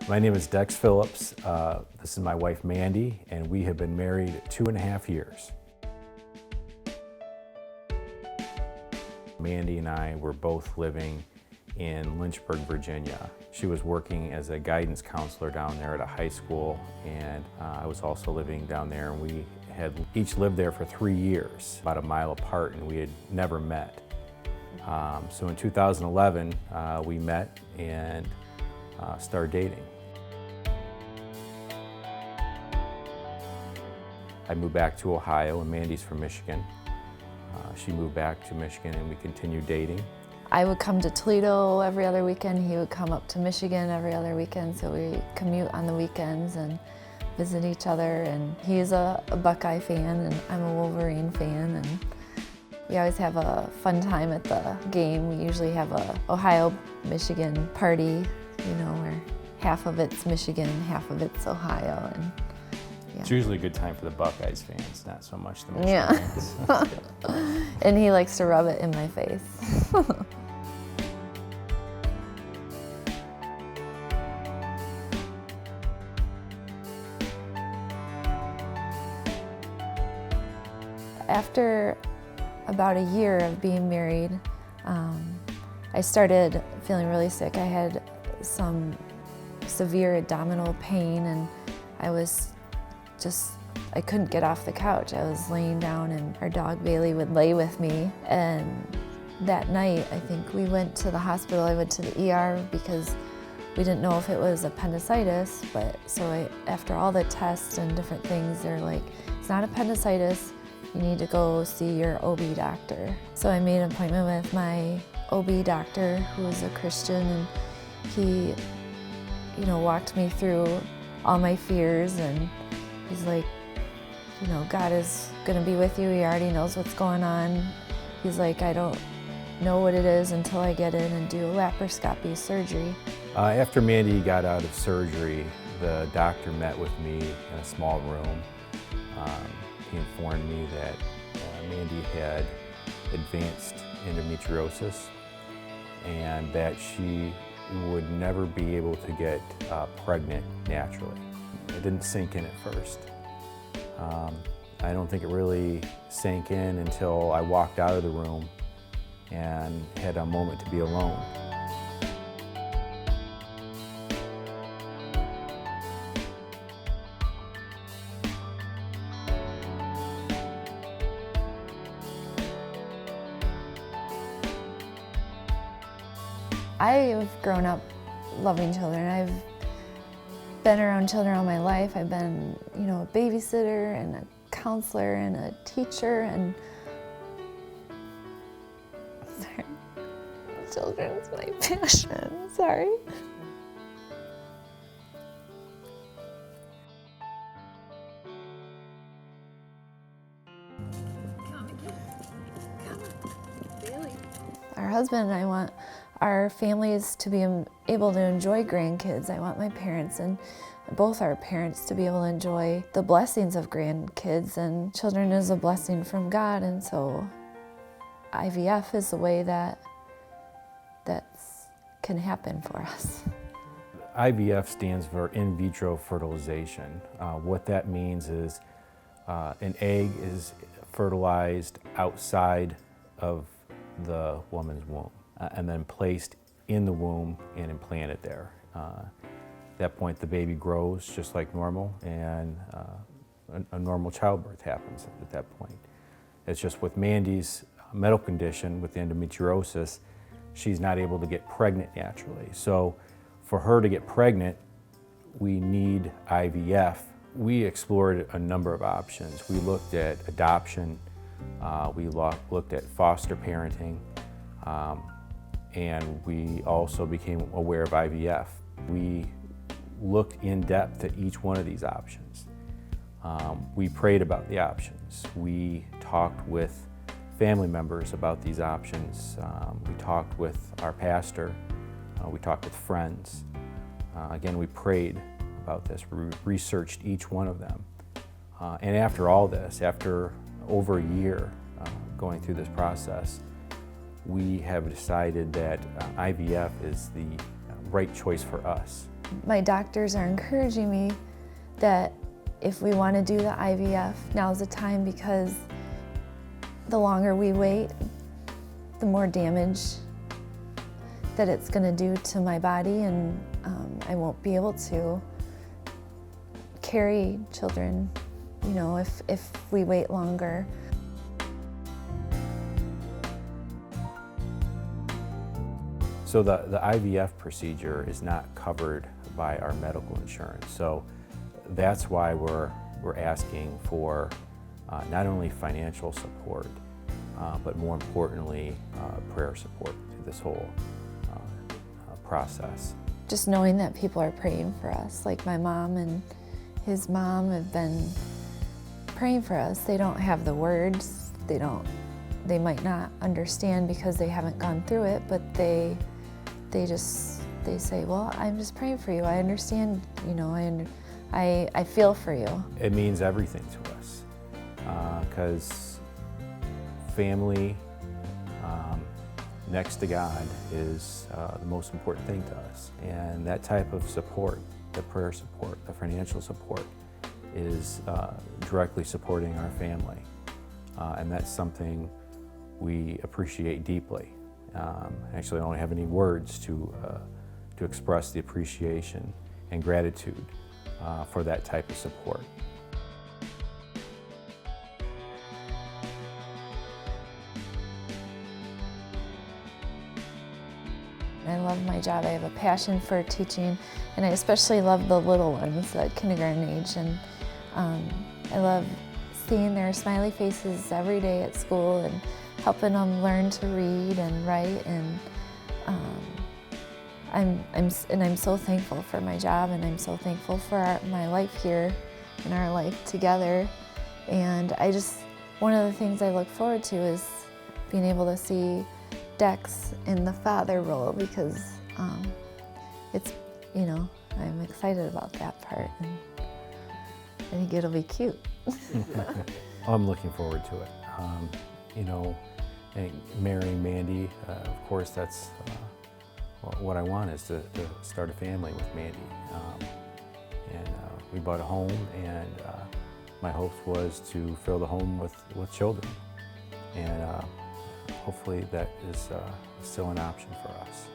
My name is Dex Phillips. This is my wife Mandy, and we have been married 2.5 years. Mandy and I were both living in Lynchburg, Virginia. She was working as a guidance counselor down there at a high school, and I was also living down there, and we had each lived there for 3 years, about a mile apart, and we had never met. So in 2011, we met and started dating. I moved back to Ohio, and Mandy's from Michigan. She moved back to Michigan, and we continued dating. I would come to Toledo every other weekend. He would come up to Michigan every other weekend, so we commute on the weekends and visit each other. And he's a Buckeye fan, and I'm a Wolverine fan. And we always have a fun time at the game. We usually have a Ohio-Michigan party, you know, where half of it's Michigan, half of it's Ohio. And yeah. It's usually a good time for the Buckeyes fans, not so much the Michigan fans. And he likes to rub it in my face. After about a year of being married, I started feeling really sick. I had some severe abdominal pain, and I couldn't get off the couch. I was laying down, and our dog Bailey would lay with me. And that night, I think we went to the hospital. I went to the ER because we didn't know if it was appendicitis, after all the tests and different things, they're like, it's not appendicitis, you need to go see your OB doctor. So I made an appointment with my OB doctor, who was a Christian, and he, walked me through all my fears, and he's like, God is gonna be with you. He already knows what's going on. He's like, I don't know what it is until I get in and do a laparoscopy surgery. After Mandy got out of surgery, the doctor met with me in a small room. He informed me that Mandy had advanced endometriosis and that she would never be able to get pregnant naturally. It didn't sink in at first. I don't think it really sank in until I walked out of the room and had a moment to be alone. I've grown up loving children. I've been around children all my life. I've been, a babysitter and a counselor and a teacher, and sorry, children's my passion. Sorry. Our husband and I want our families to be able to enjoy grandkids. I want my parents and both our parents to be able to enjoy the blessings of grandkids, and children is a blessing from God, and so IVF is the way that can happen for us. IVF stands for in vitro fertilization. What that means is an egg is fertilized outside of the woman's womb and then placed in the womb and implanted there. At that point, the baby grows just like normal, and a normal childbirth happens at that point. It's just with Mandy's medical condition, with endometriosis, she's not able to get pregnant naturally. So for her to get pregnant, we need IVF. We explored a number of options. We looked at adoption, we looked at foster parenting, and we also became aware of IVF. We looked in depth at each one of these options. We prayed about the options. We talked with family members about these options. We talked with our pastor. We talked with friends. Again, we prayed about this. We researched each one of them. And after all this, after over a year going through this process, we have decided that IVF is the right choice for us. My doctors are encouraging me that if we want to do the IVF, now's the time, because the longer we wait, the more damage that it's going to do to my body, and I won't be able to carry children, you know, if we wait longer. So the IVF procedure is not covered by our medical insurance. So that's why we're asking for not only financial support, but more importantly, prayer support through this whole process. Just knowing that people are praying for us, like my mom and his mom have been praying for us. They don't have the words, they might not understand because they haven't gone through it, but they say, well, I'm just praying for you. I understand, you know, I feel for you. It means everything to us, because family next to God is the most important thing to us. And that type of support, the prayer support, the financial support, is directly supporting our family. And that's something we appreciate deeply. Actually, I don't have any words to express the appreciation and gratitude for that type of support. I love my job. I have a passion for teaching, and I especially love the little ones at kindergarten age. And I love seeing their smiley faces every day at school and helping them learn to read and write. And I'm so thankful for my job, and I'm so thankful for my life here and our life together. And one of the things I look forward to is being able to see Dex in the father role, because it's, you know, I'm excited about that part, and I think it'll be cute. I'm looking forward to it. You know, and marrying Mandy, of course, that's what I want, is to start a family with Mandy. And we bought a home, and my hopes was to fill the home with children. And hopefully that is still an option for us.